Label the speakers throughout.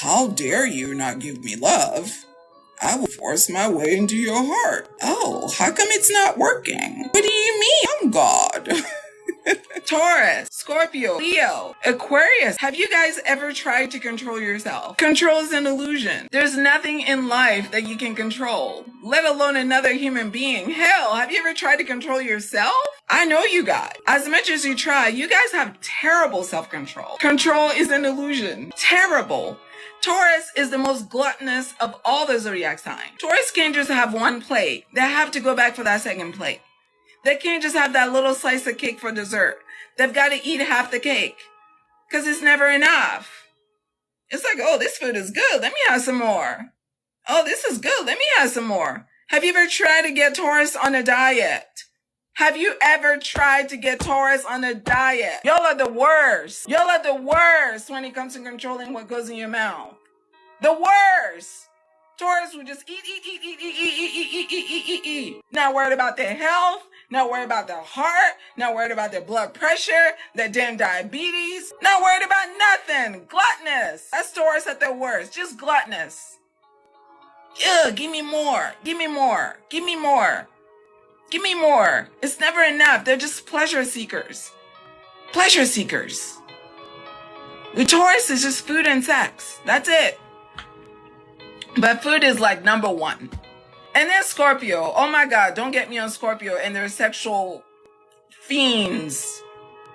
Speaker 1: How dare you not give me love? I will force my way into your heart. Oh, how come it's not working? What do you mean? I'm God. Taurus, Scorpio, Leo, Aquarius. Have you guys ever tried to control yourself? Control is an illusion. There's nothing in life that you can control, let alone another human being. Hell, have you ever tried to control yourself? I know you guys. As much as you try, you guys have terrible self-control. Control is an illusion. Terrible. Taurus is the most gluttonous of all the zodiac signs. Taurus can't just have one plate. They have to go back for that second plate. They can't just have that little slice of cake for dessert. They've got to eat half the cake because it's never enough. It's like, oh, this food is good. Let me have some more. Oh, this is good. Let me have some more. Have you ever tried to get Taurus on a diet? Have you ever tried to get Taurus on a diet? Y'all are the worst. Y'all are the worst when it comes to controlling what goes in your mouth. The worst. Taurus will just eat. Not worried about their health. Not worried about their heart. Not worried about their blood pressure. Their damn diabetes. Not worried about nothing. Gluttonous. That's Taurus at their worst. Just gluttonous. Ugh, give me more. Give me more. Give me more. Give me more. It's never enough. They're just pleasure seekers. Pleasure seekers. With Taurus, it's just food and sex. That's it. But food is like number one. And then Scorpio. Oh my God, don't get me on Scorpio and their sexual fiends.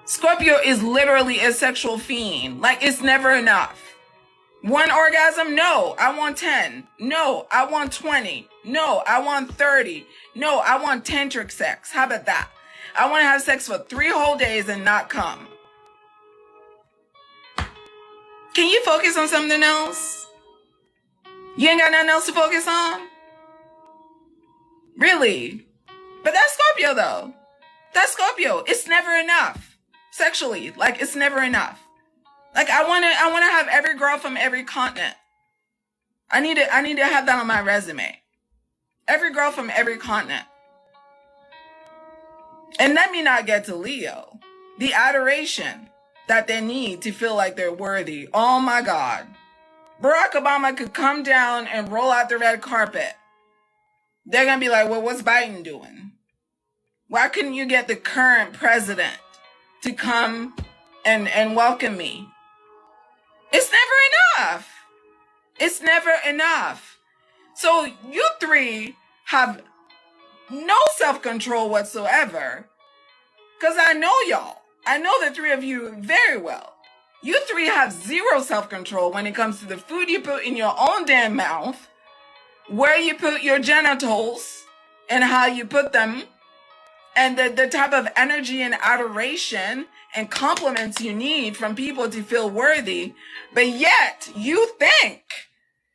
Speaker 1: Scorpio is literally a sexual fiend. Like, it's never enough. One orgasm? No, I want 10. No, I want 20. No, I want 30. No, I want tantric sex. How about that? I want to have sex for 3 whole days and not come. Can you focus on something else? You ain't got nothing else to focus on? Really? But that's Scorpio though. That's Scorpio. It's never enough. Sexually. Like, it's never enough. Like, I want to have every girl from every continent. I need to have that on my resume. Every girl from every continent. And let me not get to Leo. The adoration that they need to feel like they're worthy. Oh my God. Barack Obama could come down and roll out the red carpet. They're going to be like, well, what's Biden doing? Why couldn't you get the current president to come and welcome me? It's never enough. It's never enough. So you three have no self-control whatsoever. Because I know y'all. I know the three of you very well. You three have zero self-control when it comes to the food you put in your own damn mouth, where you put your genitals and how you put them, and the type of energy and adoration and compliments you need from people to feel worthy. But yet you think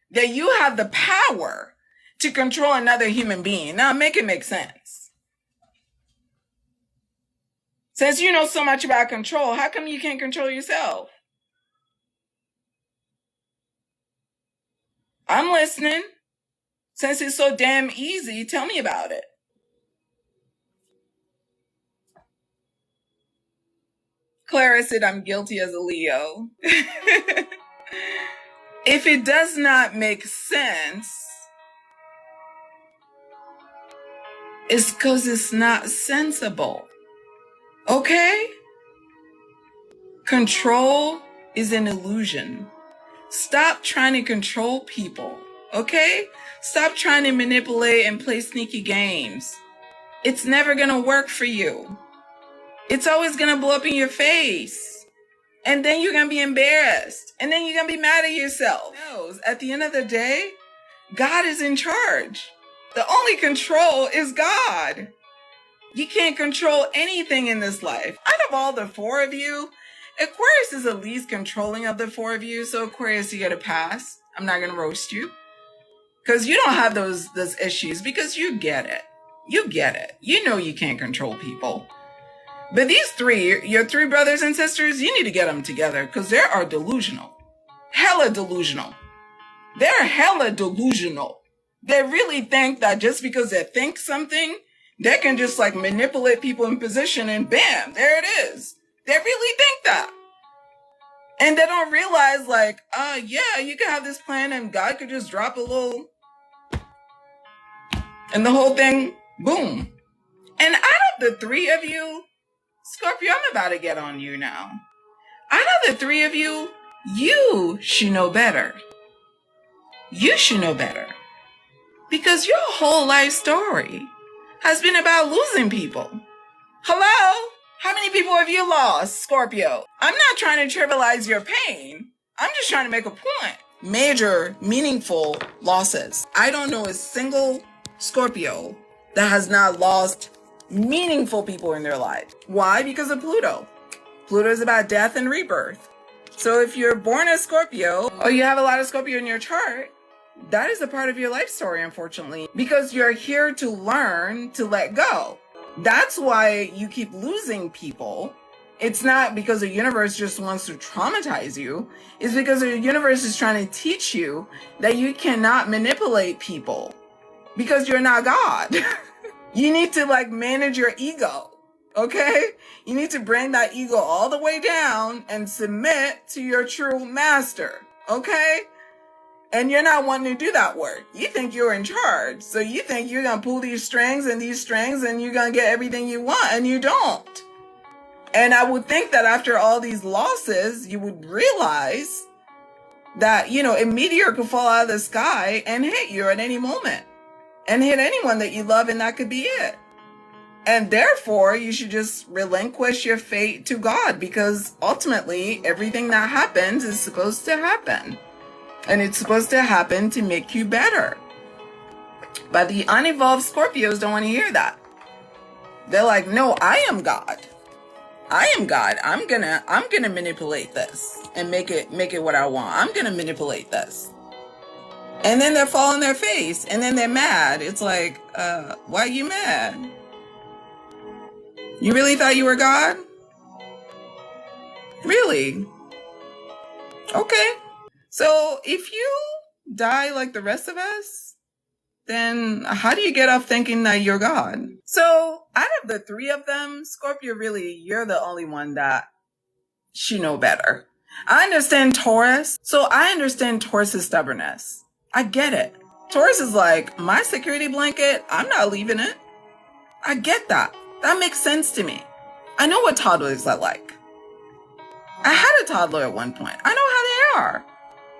Speaker 1: that you have the power to control another human being. Now make it make sense. Since you know so much about control, how come you can't control yourself? I'm listening. Since it's so damn easy, tell me about it. Clara said I'm guilty as a Leo. If it does not make sense, it's because it's not sensible. Okay? Control is an illusion. Stop trying to control people. Okay? Stop trying to manipulate and play sneaky games. It's never going to work for you. It's always going to blow up in your face. And then you're going to be embarrassed. And then you're going to be mad at yourself. At the end of the day, God is in charge. The only control is God. You can't control anything in this life. Out of all the 4 of you, Aquarius is the least controlling of the 4 of you. So Aquarius, you get a pass. I'm not going to roast you. Because you don't have those issues. Because you get it. You get it. You know you can't control people. But these 3, your 3 brothers and sisters, you need to get them together. Because they are delusional. Hella delusional. They're hella delusional. They really think that just because they think something, they can just like manipulate people in position and bam, there it is. They really think that. And they don't realize, like, yeah, you could have this plan and God could just drop a little, and the whole thing, boom. And out of the three of you, Scorpio, I'm about to get on you now. Out of the three of you, you should know better. You should know better. Because your whole life story has been about losing people. Hello? How many people have you lost, Scorpio? I'm not trying to trivialize your pain. I'm just trying to make a point. Major, meaningful losses. I don't know a single Scorpio that has not lost meaningful people in their life. Why? Because of Pluto. Pluto is about death and rebirth. So if you're born a Scorpio, or you have a lot of Scorpio in your chart, that is a part of your life story, unfortunately, because you're here to learn to let go. That's why you keep losing people. It's not because the universe just wants to traumatize you. It's because the universe is trying to teach you that you cannot manipulate people because you're not God. You need to manage your ego. Okay? You need to bring that ego all the way down and submit to your true master. Okay? And you're not wanting to do that work. You think you're in charge. So you think you're going to pull these strings and you're going to get everything you want, and you don't. And I would think that after all these losses, you would realize that, a meteor could fall out of the sky and hit you at any moment and hit anyone that you love, and that could be it. And therefore, you should just relinquish your fate to God, because ultimately everything that happens is supposed to happen. And it's supposed to happen to make you better. But the unevolved Scorpios don't want to hear that. They're like, no, I am God. I am God. I'm gonna manipulate this and make it what I want. I'm gonna manipulate this. And then they fall on their face, and then they're mad. It's like, why are you mad? You really thought you were God? Really? Okay. So if you die like the rest of us, then how do you get off thinking that you're God? So out of the three of them, Scorpio, really, you're the only one that should know better. I understand Taurus. So I understand Taurus's stubbornness. I get it. Taurus is like, my security blanket, I'm not leaving it. I get that. That makes sense to me. I know what toddlers are like. I had a toddler at one point. I know how they are.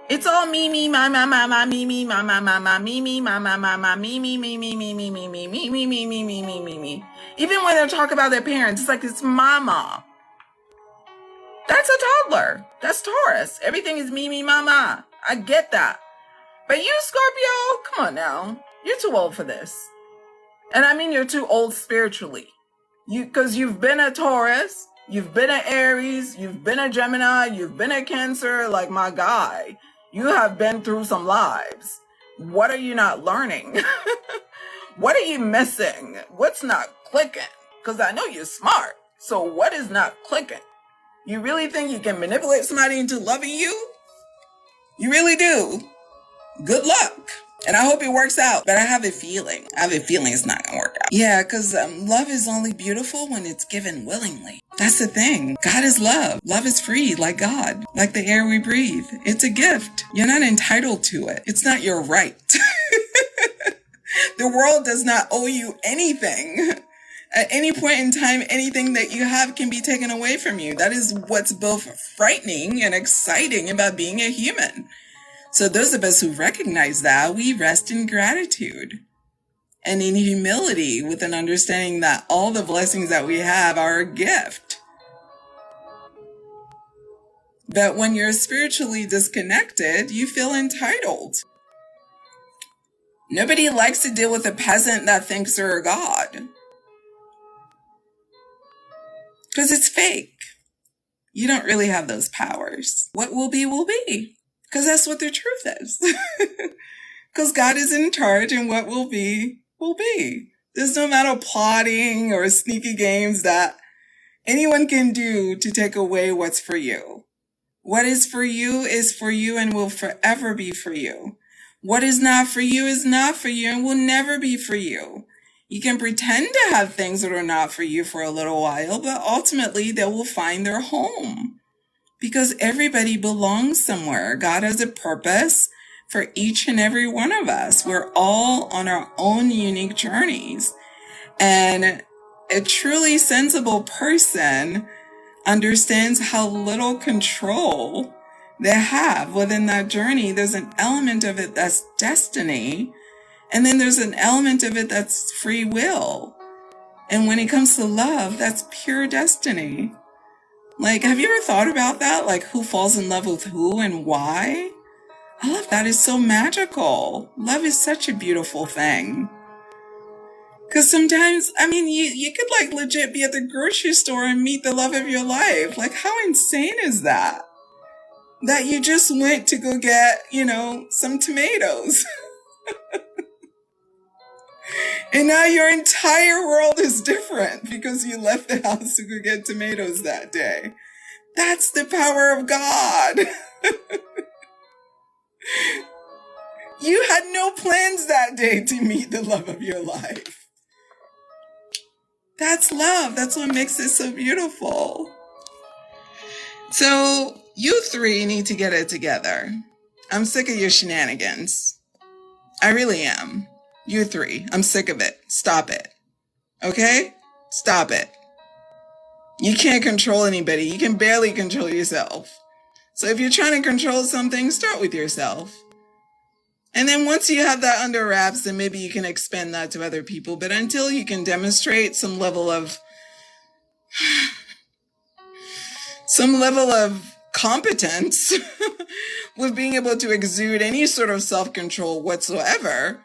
Speaker 1: It's all me, me, my, me, me, my, me, me, my, me, me, me, me, me, me, me, me, me, me, me, me, me, me, me, me. Even when they talk about their parents, it's like it's mama. That's a toddler. That's Taurus. Everything is me, me, mama. I get that. But you, Scorpio, come on now. You're too old for this. And I mean, you're too old spiritually. Because you've been a Taurus, you've been an Aries, you've been a Gemini, you've been a Cancer, like my guy. You have been through some lives. What are you not learning? What are you missing? What's not clicking? Because I know you're smart. So what is not clicking? You really think you can manipulate somebody into loving you? You really do. Good luck. And I hope it works out. But I have a feeling it's not going to work out. Yeah, because love is only beautiful when it's given willingly. That's the thing. God is love. Love is free, like God, like the air we breathe. It's a gift. You're not entitled to it. It's not your right. The world does not owe you anything. At any point in time, anything that you have can be taken away from you. That is what's both frightening and exciting about being a human. So those of us who recognize that, we rest in gratitude and in humility, with an understanding that all the blessings that we have are a gift. But when you're spiritually disconnected, you feel entitled. Nobody likes to deal with a peasant that thinks they're a god. Because it's fake. You don't really have those powers. What will be, will be. Because that's what the truth is. Because God is in charge, and what will be, will be. There's no amount of plotting or sneaky games that anyone can do to take away what's for you. What is for you and will forever be for you. What is not for you is not for you and will never be for you. You can pretend to have things that are not for you for a little while, but ultimately they will find their home. because everybody belongs somewhere. God has a purpose for each and every one of us. We're all on our own unique journeys. And a truly sensible person understands how little control they have within that journey. There's an element of it that's destiny, and then there's an element of it that's free will. And when it comes to love, that's pure destiny. Like, have you ever thought about that? Like, who falls in love with who and why? I love that. It's so magical. Love is such a beautiful thing. Because sometimes, I mean, you could like legit be at the grocery store and meet the love of your life. Like, how insane is that? That you just went to go get, some tomatoes. And now your entire world is different because you left the house to go get tomatoes that day. That's the power of God. You had no plans that day to meet the love of your life. That's love. That's what makes it so beautiful. So you three need to get it together. I'm sick of your shenanigans. I really am. You three. I'm sick of it. Stop it. Okay? Stop it. You can't control anybody. You can barely control yourself. So if you're trying to control something, start with yourself. And then once you have that under wraps, then maybe you can expand that to other people. But until you can demonstrate some level of competence with being able to exude any sort of self-control whatsoever,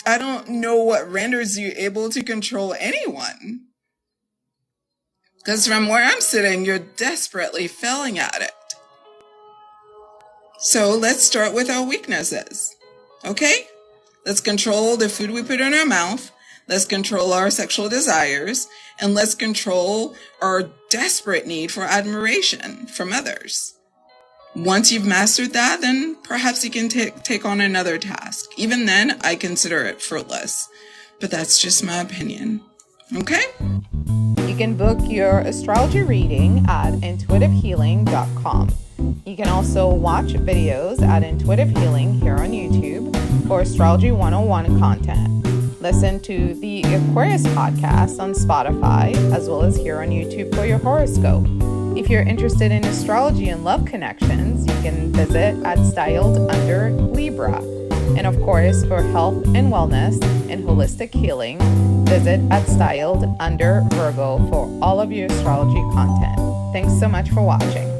Speaker 1: I don't know what renders you able to control anyone. Because from where I'm sitting, you're desperately failing at it. So let's start with our weaknesses. Okay? Let's control the food we put in our mouth. Let's control our sexual desires. And let's control our desperate need for admiration from others. Once you've mastered that, then perhaps you can take on another task. Even then, I consider it fruitless. But that's just my opinion. Okay?
Speaker 2: You can book your astrology reading at intuitivehealing.com. You can also watch videos at Intuitive Healing here on YouTube for Astrology 101 content. Listen to the Aquarius podcast on Spotify, as well as here on YouTube for your horoscope. If you're interested in astrology and love connections, you can visit at Styled Under Libra. And of course, for health and wellness and holistic healing, visit at Styled Under Virgo for all of your astrology content. Thanks so much for watching.